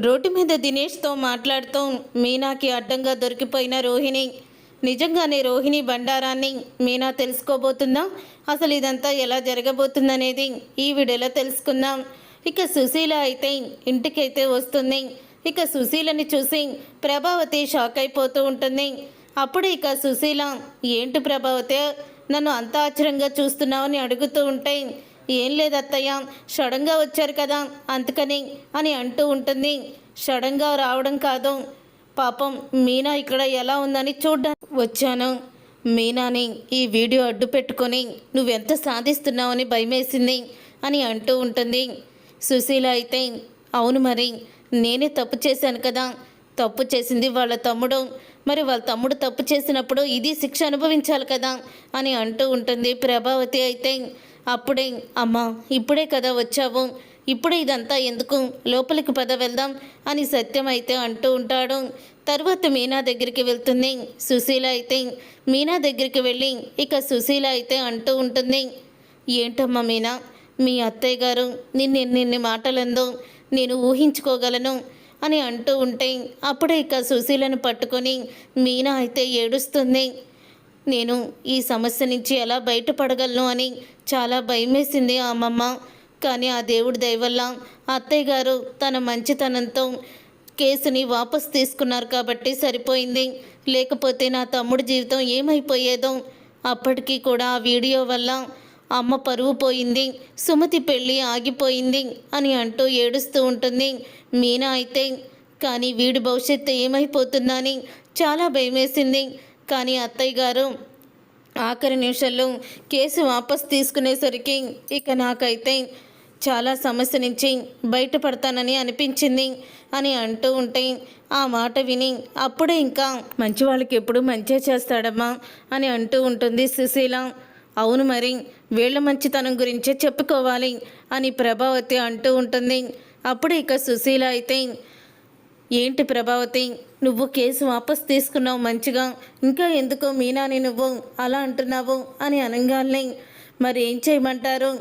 Road మీద దినేష్తో మాట్లాడుతూ మీనాకి అడ్డంగా దొరికిపోయిన రోహిణి. నిజంగానే రోహిణి బండారాన్ని మీనా తెలుసుకోబోతుందా? అసలు ఇదంతా ఎలా జరగబోతుందనేది ఈ వీడియోలో తెలుసుకుందాం. ఇక సుశీల అయితే ఇంటికైతే వస్తుంది. ఇక సుశీలని చూసి ప్రభావతి షాక్ అయిపోతూ ఉంటుంది. అప్పుడు ఇక సుశీల, ఏంటి ప్రభావతి నన్ను అంత ఆశ్చర్యంగా చూస్తున్నావని అడుగుతూ ఉంటే, ఏం లేదు అత్తయ్య, సడన్గా వచ్చారు కదా అందుకని అని అంటూ ఉంటుంది. సడన్గా రావడం కాదు, పాపం మీనా ఇక్కడ ఎలా ఉందని చూడ్డానికి వచ్చాను. మీనాని ఈ వీడియో అడ్డు పెట్టుకొని నువ్వెంత సాధిస్తున్నావని భయమేసింది అని అంటూ ఉంటుంది. సుశీల అయితే, అవును మరి నేనే తప్పు చేశాను కదా, తప్పు చేసింది వాళ్ళ తమ్ముడు, మరి వాళ్ళ తమ్ముడు తప్పు చేసినప్పుడు ఇది శిక్ష అనుభవించాలి కదా అని అంటూ ఉంటుంది. ప్రభావతి అయితే, అప్పుడే అమ్మా ఇప్పుడే కదా వచ్చావు, ఇప్పుడే ఇదంతా ఎందుకు, లోపలికి పద వెళ్దాం అని సత్యం అయితే అంటూ ఉంటాడు. తర్వాత మీనా దగ్గరికి వెళ్తుంది సుశీల అయితే. మీనా దగ్గరికి వెళ్ళి ఇక సుశీల అయితే అంటూ ఉంటుంది, ఏంటమ్మా మీనా, మీ అత్తయ్య గారు నిన్ని మాటలందో నేను ఊహించుకోగలను అని అంటూ ఉంటే, అప్పుడే ఇక సుశీలను పట్టుకొని మీనా అయితే ఏడుస్తుంది. నేను ఈ సమస్య నుంచి ఎలా బయటపడగలను అని చాలా భయమేసింది అమ్మమ్మ. కానీ ఆ దేవుడి దయ వల్ల అత్తయ్య గారు తన మంచితనంతో కేసుని వాపసు తీసుకున్నారు కాబట్టి సరిపోయింది. లేకపోతే నా తమ్ముడి జీవితం ఏమైపోయేదో. అప్పటికీ కూడా ఆ వీడియో వల్ల అమ్మ పరువు పోయింది, సుమతి పెళ్ళి ఆగిపోయింది అని అంటూ ఏడుస్తూ ఉంటుంది మీనా అయితే. కానీ వీడి భవిష్యత్తు ఏమైపోతుందని చాలా భయమేసింది. కానీ అత్తయ్య గారు ఆఖరి నిమిషంలో కేసు వాపసు తీసుకునేసరికి ఇక నాకైతే చాలా సమస్య నుంచి బయటపడతానని అనిపించింది అని అంటూ ఉంటే, ఆ మాట విని అప్పుడే ఇంకా మంచి వాళ్ళకి ఎప్పుడు మంచిగా చేస్తాడమ్మా అని అంటూ ఉంటుంది సుశీల. అవును మరి వీళ్ళ మంచితనం గురించే చెప్పుకోవాలి అని ప్రభావతి అంటూ ఉంటుంది. అప్పుడు ఇక సుశీల అయితే, ఏంటి ప్రభావతి నువ్వు కేసు వాపసు తీసుకున్నావు మంచిగా, ఇంకా ఎందుకో మీనాని నువ్వు అలా అంటున్నావు అని అనగానే, మరి ఏం చేయమంటారు,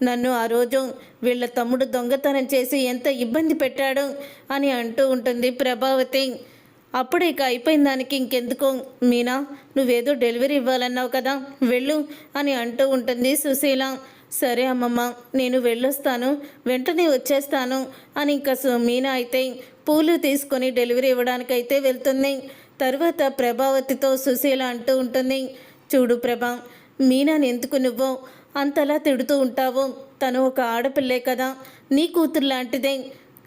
నన్ను ఆ రోజు వీళ్ళ తమ్ముడు దొంగతనం చేసి ఎంత ఇబ్బంది పెట్టాడు అని అంటూ ఉంటుంది ప్రభావతి. అప్పుడు ఇక అయిపోయిన దానికి ఇంకెందుకు మీనా, నువ్వేదో డెలివరీ ఇవ్వాలన్నావు కదా వెళ్ళు అని అంటూ ఉంటుంది సుశీల. సరే అమ్మమ్మ నేను వెళ్ళొస్తాను, వెంటనే వచ్చేస్తాను అని ఇంకా మీనా అయితే పూలు తీసుకొని డెలివరీ ఇవ్వడానికైతే వెళ్తుంది. తర్వాత ప్రభావతితో సుశీల అంటూ ఉంటుంది, చూడు ప్రభా, మీనాని ఎందుకు నువ్వు అంతలా తిడుతూ ఉంటావు, తను ఒక ఆడపిల్లే కదా, నీ కూతురు లాంటిదే,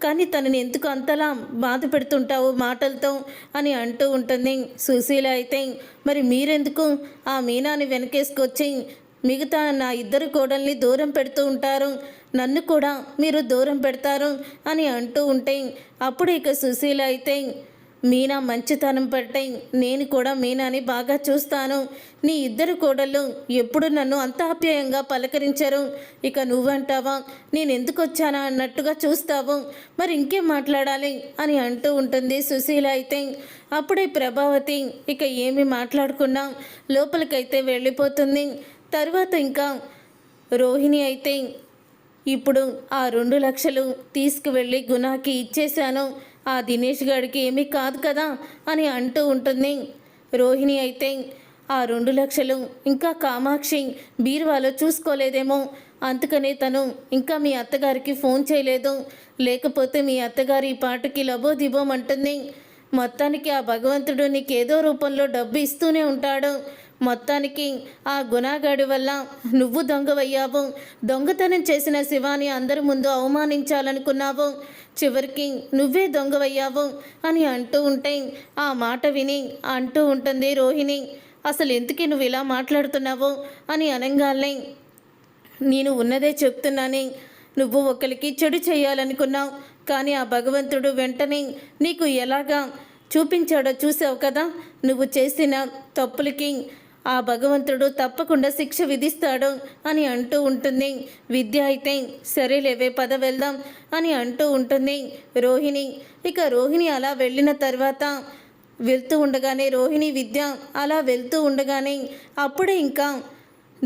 కానీ తనని ఎందుకు అంతలా బాధ పెడుతుంటావు మాటలతో అని అంటూ ఉంటుంది సుశీల అయితే. మరి మీరెందుకు ఆ మీనాని వెనకేసుకొచ్చి మిగతా నా ఇద్దరు కోడల్ని దూరం పెడుతూ ఉంటారు, నన్ను కూడా మీరు దూరం పెడతారు అని అంటూ ఉంటే, అప్పుడు ఇక సుశీల అయితే, మీనా మంచితనం పట్టే నేను కూడా మీనాని బాగా చూస్తాను, నీ ఇద్దరు కోడళ్ళు ఎప్పుడు నన్ను అంత ఆప్యాయంగా పలకరించరు, ఇక నువ్వంటావా నేను ఎందుకు వచ్చానా అన్నట్టుగా చూస్తావు, మరి ఇంకేం మాట్లాడాలి అని అంటూ ఉంటుంది సుశీల అయితే. అప్పుడే ప్రభావతి ఇక ఏమి మాట్లాడుకున్నా లోపలికైతే వెళ్ళిపోతుంది. తర్వాత ఇంకా రోహిణి అయితే, ఇప్పుడు ఆ 2 లక్షలు తీసుకువెళ్ళి గుణాకి ఇచ్చేశాను, ఆ దినేష్ గారికి ఏమీ కాదు కదా అని అంటూ ఉంటుంది రోహిణి అయితే. ఆ 2 లక్షలు ఇంకా కామాక్షి బీరువాలో చూసుకోలేదేమో, అందుకనే తను ఇంకా మీ అత్తగారికి ఫోన్ చేయలేదు, లేకపోతే మీ అత్తగారు ఈ పాటకి లబోదిబోమంటుంది. మొత్తానికి ఆ భగవంతుడు నీకేదో రూపంలో డబ్బు ఇస్తూనే ఉంటాడు. మొత్తానికి ఆ గుణాగాడి వల్ల నువ్వు దొంగవయ్యావు, దొంగతనం చేసిన శివాని అందరి ముందు అవమానించాలనుకున్నావు, చివరికి నువ్వే దొంగవయ్యావు అని అంటూ ఉంటే, ఆ మాట విని అంటూ ఉంటుంది రోహిణి, అసలు ఎందుకు నువ్వు ఇలా మాట్లాడుతున్నావు అని అనగానే, నేను ఉన్నదే చెప్తున్నానే, నువ్వు ఒకరికి చెడు చేయాలనుకున్నావు, కానీ ఆ భగవంతుడు వెంటనే నీకు ఎలాగా చూపించాడో చూసావు కదా, నువ్వు చేసిన తప్పులకి ఆ భగవంతుడు తప్పకుండా శిక్ష విధిస్తాడు అని అంటూ ఉంటుంది విద్య అయితే. సరేలేవే పద వెళ్దాం అని అంటూ ఉంటుంది రోహిణి. ఇక రోహిణి అలా వెళ్ళిన తర్వాత వెళ్తూ ఉండగానే రోహిణి విద్య అలా వెళ్తూ ఉండగానే అప్పుడే ఇంకా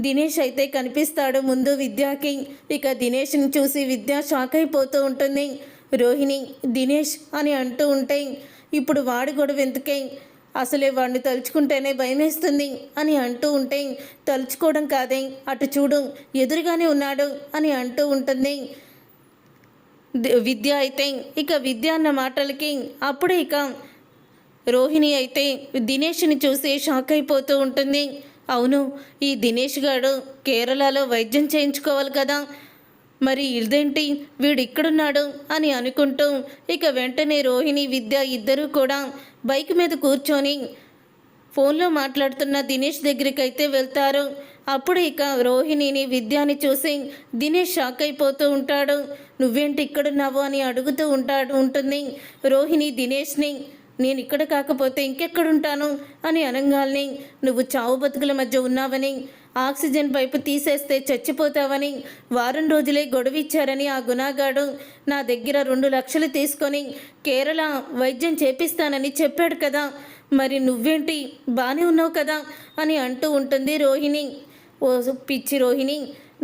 దినేష్ అయితే కనిపిస్తాడు ముందు విద్యకి. ఇక దినేష్ని చూసి విద్య షాక్ అయిపోతూ ఉంటుంది. రోహిణి దినేష్ అని అంటూ ఉంటే ఇప్పుడు వాడి గొడవ ఎందుకే, అసలే వాడిని తలుచుకుంటేనే భయమేస్తుంది అని అంటూ ఉంటే తలుచుకోవడం కాదే, అటు చూడు ఎదురుగానే ఉన్నాడు అని అంటూ ఉంటుంది విద్య. అయితే ఇక విద్య అన్న మాటలకి అప్పుడే ఇక రోహిణి అయితే దినేష్ని చూసి షాక్ అయిపోతూ ఉంటుంది. అవును, ఈ దినేష్ గారు కేరళలో వైద్యం చేయించుకోవాలి కదా, మరి ఇదేంటి వీడు ఇక్కడున్నాడు అని అనుకుంటూ ఇక వెంటనే రోహిణి విద్య ఇద్దరూ కూడా బైక్ మీద కూర్చొని ఫోన్లో మాట్లాడుతున్న దినేష్ దగ్గరికి అయితే వెళ్తారు. అప్పుడు ఇక రోహిణిని విద్యాని చూసి దినేష్ షాక్ అయిపోతూ ఉంటాడు. నువ్వేంటి ఇక్కడున్నావు అని అడుగుతూ ఉంటుంది రోహిణి దినేష్ని. నేను ఇక్కడ కాకపోతే ఇంకెక్కడుంటాను అని అనగాల్ని, నువ్వు చావు బతుకుల మధ్య ఉన్నావని, ఆక్సిజన్ పైపు తీసేస్తే చచ్చిపోతావని వారం రోజులే గొడవ ఇచ్చారని ఆ గుణాగాడు నా దగ్గర 2 లక్షలు తీసుకొని కేరళ వైద్యం చేపిస్తానని చెప్పాడు కదా, మరి నువ్వేంటి బాగానే ఉన్నావు కదా అని అంటూ ఉంటుంది రోహిణి. ఓ పిచ్చి రోహిణి,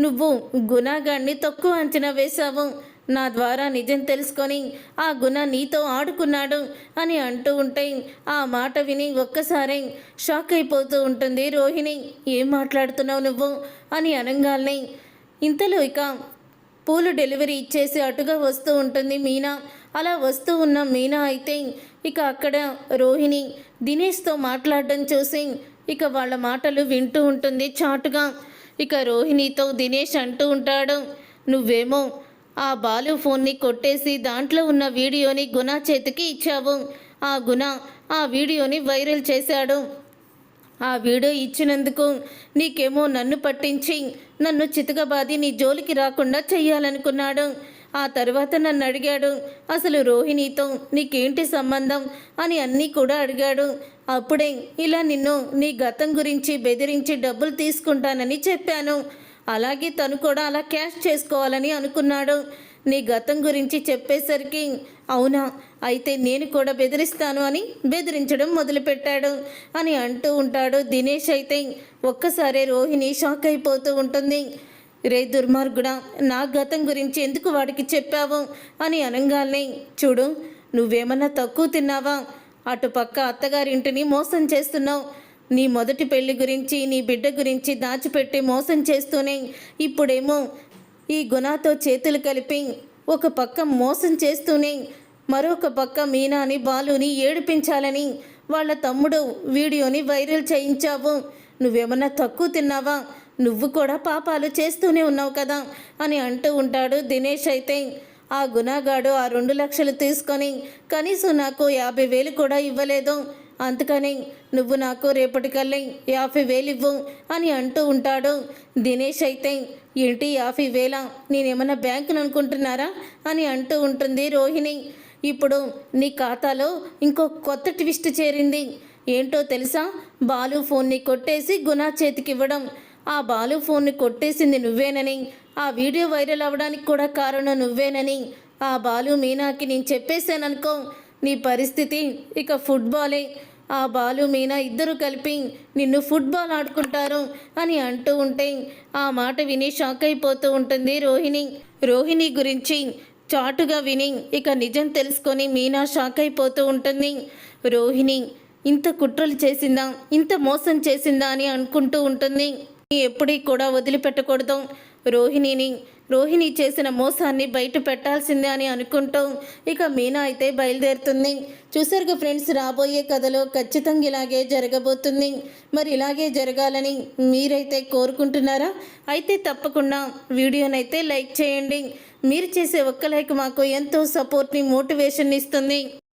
నువ్వు గుణాగాడిని తక్కువ అంచనా వేశావు. నా ద్వారా నిజం తెలుసుకొని ఆ గుణ నీతో ఆడుకున్నాడు అని అంటూ ఉంటే ఆ మాట విని ఒక్కసారి షాక్ అయిపోతూ ఉంటుంది రోహిణి. ఏం మాట్లాడుతున్నావు నువ్వు అని అనగానే ఇంతలో ఇక పూలు డెలివరీ ఇచ్చేసి అటుగా వస్తూ ఉంటుంది మీనా. అలా వస్తూ ఉన్న మీనా అయితే ఇక అక్కడ రోహిణి దినేష్తో మాట్లాడడం చూసి ఇక వాళ్ళ మాటలు వింటూ ఉంటుంది చాటుగా. ఇక రోహిణితో దినేష్ అంటూ ఉంటాడు, నువ్వేమో ఆ బాలు ఫోన్ని కొట్టేసి దాంట్లో ఉన్న వీడియోని గుణ చేతికి ఇచ్చావు. ఆ గుణ ఆ వీడియోని వైరల్ చేశాడు. ఆ వీడియో ఇచ్చినందుకు నీకేమో నన్ను పట్టించి నన్ను చితకబాది నీ జోలికి రాకుండా చెయ్యాలనుకున్నాడు. ఆ తర్వాత నన్ను అడిగాడు, అసలు రోహిణితో నీకేంటి సంబంధం అని అన్నీ కూడా అడిగాడు. అప్పుడే ఇలా నిన్ను నీ గతం గురించి బెదిరించి డబ్బులు తీసుకుంటానని చెప్పాను. అలాగే తను కూడా అలా క్యాష్ చేసుకోవాలని అనుకున్నాడు. నీ గతం గురించి చెప్పేసరికి అవునా, అయితే నేను కూడా బెదిరిస్తాను అని బెదిరించడం మొదలుపెట్టాడు అని అంటూ ఉంటాడు దినేష్. అయితే ఒక్కసారి రోహిణి షాక్ అయిపోతూ ఉంటుంది. రే దుర్మార్గుడా, నా గతం గురించి ఎందుకు వాడికి చెప్పావు అని అనగానే, చూడు నువ్వేమన్నా తక్కువ తిన్నావా, అటుపక్క అత్తగారింటిని మోసం చేస్తున్నావు. నీ మొదటి పెళ్లి గురించి నీ బిడ్డ గురించి దాచిపెట్టి మోసం చేస్తూనే ఇప్పుడేమో ఈ గుణాతో చేతులు కలిపి ఒక పక్క మోసం చేస్తూనే మరొక పక్క మీనాని బాలుని ఏడిపించాలని వాళ్ళ తమ్ముడు వీడియోని వైరల్ చేయించావు. నువ్వేమన్నా తక్కువ తిన్నావా, నువ్వు కూడా పాపాలు చేస్తూనే ఉన్నావు కదా అని అంటూ ఉంటాడు దినేష్. అయితే ఆ గుణాగాడు ఆ 2 లక్షలు తీసుకొని కనీసం నాకు 50,000 కూడా ఇవ్వలేదు. అందుకని నువ్వు నాకు రేపటికల్లా 50,000 ఇవ్వు అని అంటూ ఉంటాడు దినేష్. అయితే ఏంటి 50,000, నేనేమన్నా బ్యాంకును అనుకుంటున్నారా అని అంటూ ఉంటుంది రోహిణి. ఇప్పుడు నీ ఖాతాలో ఇంకో కొత్త ట్విస్ట్ చేరింది. ఏంటో తెలుసా, బాలు ఫోన్ని కొట్టేసి గుణ చేతికి ఇవ్వడం. ఆ బాలు ఫోన్ని కొట్టేసింది నువ్వేనని, ఆ వీడియో వైరల్ అవ్వడానికి కూడా కారణం నువ్వేనని ఆ బాలు మీనాకి నేను చెప్పేశాననుకో, నీ పరిస్థితి ఇక ఫుట్బాలే. ఆ బాలు మీనా ఇద్దరు కలిపి నిన్ను ఫుట్బాల్ ఆడుకుంటారు అని అంటూ ఉంటే ఆ మాట విని షాక్ అయిపోతూ ఉంటుంది రోహిణి. రోహిణి గురించి చాటుగా విని ఇక నిజం తెలుసుకొని మీనా షాక్ అయిపోతూ ఉంటుంది. రోహిణి ఇంత కుట్రలు చేసిందా, ఇంత మోసం చేసిందా అని అనుకుంటూ ఉంటుంది. ఎప్పుడీ కూడా వదిలిపెట్టకూడదు రోహిణి చేసిన మోసాన్ని బయట పెట్టాల్సిందే అని అనుకుంటూ ఇక మీనా అయితే బయలుదేరుతుంది. చూసారుగా ఫ్రెండ్స్, రాబోయే కథలో ఖచ్చితంగా ఇలాగే జరగబోతుంది. మరి ఇలాగే జరగాలని మీరైతే కోరుకుంటున్నారా? అయితే తప్పకుండా వీడియోనైతే లైక్ చేయండి. మీరు చేసే ఒక్క లైక్ మాకు ఎంతో సపోర్ట్ని, మోటివేషన్ ఇస్తుంది.